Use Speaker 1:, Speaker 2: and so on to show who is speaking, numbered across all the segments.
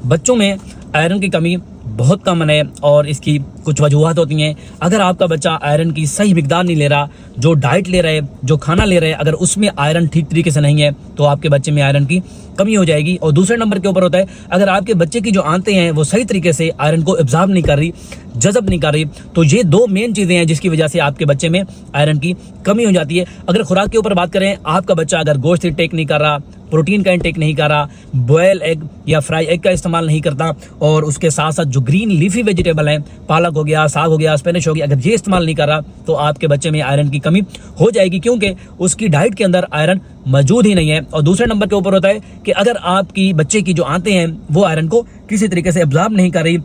Speaker 1: बच्चों में आयरन की कमी बहुत कम है और इसकी कुछ वजूहत होती हैं। अगर आपका बच्चा आयरन की सही मिकदार नहीं ले रहा, जो डाइट ले रहा है, जो खाना ले रहा है, अगर उसमें आयरन ठीक तरीके से नहीं है तो आपके बच्चे में आयरन की कमी हो जाएगी। और दूसरे नंबर के ऊपर होता है, अगर आपके बच्चे की जो आंतें हैं वो सही तरीके से आयरन को एब्जॉर्ब नहीं कर रही, जज़ब नहीं कर रही, तो ये दो मेन चीज़ें हैं जिसकी वजह से आपके बच्चे में आयरन की कमी हो जाती है। अगर खुराक के ऊपर बात करें, आपका बच्चा अगर गोश्त इंटेक नहीं कर रहा, प्रोटीन का इंटेक नहीं कर रहा, बॉयल एग या फ्राई एग का इस्तेमाल नहीं करता, और उसके साथ साथ जो ग्रीन लीफी वेजिटेबल हैं, पालक हो गया, साग हो गया, स्पिनच हो गया, अगर ये इस्तेमाल नहीं कर रहा तो आपके बच्चे में आयरन की कमी हो जाएगी, क्योंकि उसकी डाइट के अंदर आयरन मौजूद ही नहीं है। और दूसरे नंबर के ऊपर होता है कि अगर आपकी बच्चे की जो आंतें हैं वो आयरन को किसी तरीके से एब्जॉर्ब नहीं कर रही,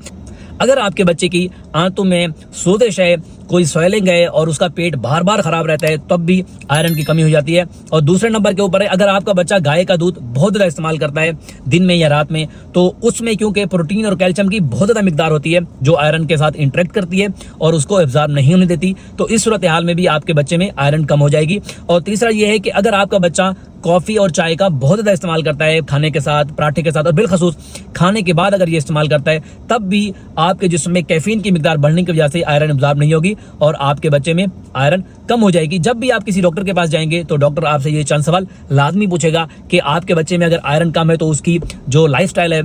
Speaker 1: अगर आपके बच्चे की आंतों में सोजिश है, कोई स्वेलिंग है और उसका पेट बार बार खराब रहता है, तब भी आयरन की कमी हो जाती है। और दूसरे नंबर के ऊपर है, अगर आपका बच्चा गाय का दूध बहुत ज़्यादा इस्तेमाल करता है दिन में या रात में, तो उसमें क्योंकि प्रोटीन और कैल्शियम की बहुत ज़्यादा मिकदार होती है जो आयरन के साथ इंटरेक्ट करती है और उसको एब्जॉर्ब नहीं होने देती, तो इस सूरत हाल में भी आपके बच्चे में आयरन कम हो जाएगी। और तीसरा ये है कि अगर आपका बच्चा कॉफ़ी और चाय का बहुत ज़्यादा इस्तेमाल करता है खाने के साथ, पराठे के साथ, और बिलखसूस खाने के बाद अगर ये इस्तेमाल करता है, तब भी आपके जिस्म में कैफीन की मिकदार बढ़ने की वजह से आयरन एब्जॉर्ब नहीं होगी और आपके बच्चे में आयरन कम हो जाएगी। जब भी आप किसी डॉक्टर के पास जाएंगे तो डॉक्टर आपसे ये चंद सवाल लाजमी पूछेगा कि आपके बच्चे में अगर आयरन कम है तो उसकी जो लाइफस्टाइल है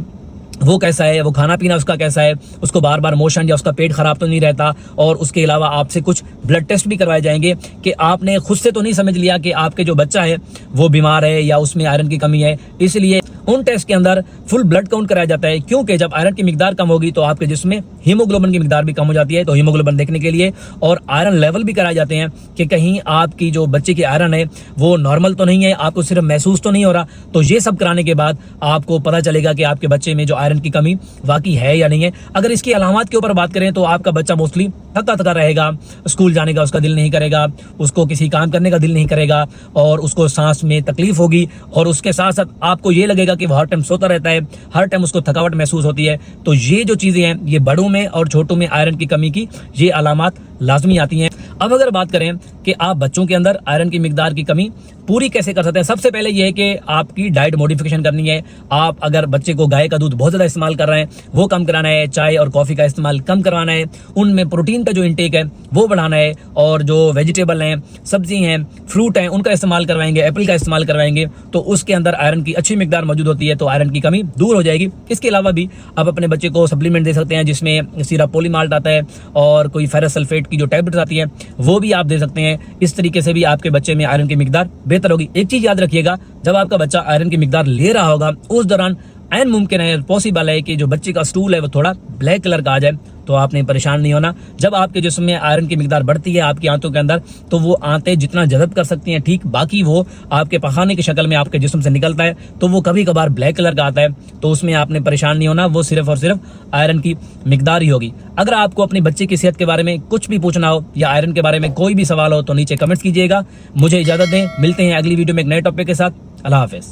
Speaker 1: वो कैसा है, वो खाना पीना उसका कैसा है, उसको बार बार मोशन या उसका पेट खराब तो नहीं रहता, और उसके अलावा आपसे कुछ ब्लड टेस्ट भी करवाए जाएंगे कि आपने खुद से तो नहीं समझ लिया कि आपके जो बच्चा है वो बीमार है या उसमें आयरन की कमी है। इसलिए उन टेस्ट के अंदर फुल ब्लड काउंट कराया जाता है, क्योंकि जब आयरन की मिकदार कम होगी तो आपके जिस्म में हीमोग्लोबिन की मिकदार भी कम हो जाती है, तो हीमोग्लोबिन देखने के लिए और आयरन लेवल भी कराए जाते हैं कि कहीं आपकी जो बच्चे की आयरन है वो नॉर्मल तो नहीं है, आपको सिर्फ महसूस तो नहीं हो रहा। तो ये सब कराने के बाद आपको पता चलेगा कि आपके बच्चे में जो आयरन की कमी वाकई है या नहीं है। अगर इसकी अलामत के ऊपर बात करें तो आपका बच्चा मोस्टली थका थका रहेगा, स्कूल जाने का उसका दिल नहीं करेगा, उसको किसी काम करने का दिल नहीं करेगा, और उसको सांस में तकलीफ होगी, और उसके साथ साथ आपको ये लगेगा कि वो हर टाइम सोता रहता है, हर टाइम उसको थकावट महसूस होती है। तो ये जो चीज़ें हैं ये बड़ों में और छोटों में आयरन की कमी की ये अलामत लाजमी आती हैं। अब अगर बात करें कि आप बच्चों के अंदर आयरन की मिकदार की कमी पूरी कैसे कर सकते हैं, सबसे पहले ये है कि आपकी डाइट मॉडिफिकेशन करनी है। आप अगर बच्चे को गाय का दूध बहुत ज़्यादा इस्तेमाल कर रहे हैं वो कम कराना है, चाय और कॉफ़ी का इस्तेमाल कम करवाना है, उनमें प्रोटीन का जो इंटेक है वो बढ़ाना है, और जो वेजिटेबल हैं, सब्जी हैं, फ्रूट हैं, उनका इस्तेमाल करवाएंगे, एप्पल का इस्तेमाल करवाएंगे, तो उसके अंदर आयरन की अच्छी मिकदार मौजूद होती है, तो आयरन की कमी दूर हो जाएगी। इसके अलावा भी आप अपने बच्चे को सप्लीमेंट दे सकते हैं जिसमें सिरप पॉलीमाल्ट आता है और कोई फेरस सल्फेट की जो टैबलेट्स आती है वो भी आप दे सकते हैं। इस तरीके से भी आपके बच्चे में आयरन की मिकदार बेहतर होगी। एक चीज़ याद रखिएगा, जब आपका बच्चा आयरन की मिकदार ले रहा होगा उस दौरान ऐन मुमकिन है, पॉसिबल है कि जो बच्चे का स्टूल है वो थोड़ा ब्लैक कलर का आ जाए, तो आपने परेशान नहीं होना। जब आपके जिस्म में आयरन की मिकदार बढ़ती है आपकी आंतों के अंदर, तो वो आंतें जितना जज़ब कर सकती हैं ठीक, बाकी वो आपके पखाने की शक्ल में आपके जिस्म से निकलता है, तो वो कभी कभार ब्लैक कलर का आता है, तो उसमें आपने परेशान नहीं होना, वो सिर्फ और सिर्फ आयरन की मिकदार ही होगी। अगर आपको अपने बच्चे की सेहत के बारे में कुछ भी पूछना हो या आयरन के बारे में कोई भी सवाल हो तो नीचे कमेंट्स कीजिएगा। मुझे इजाज़त दें, मिलते हैं अगली वीडियो में एक नए टॉपिक के साथ। अल्लाह हाफिज़।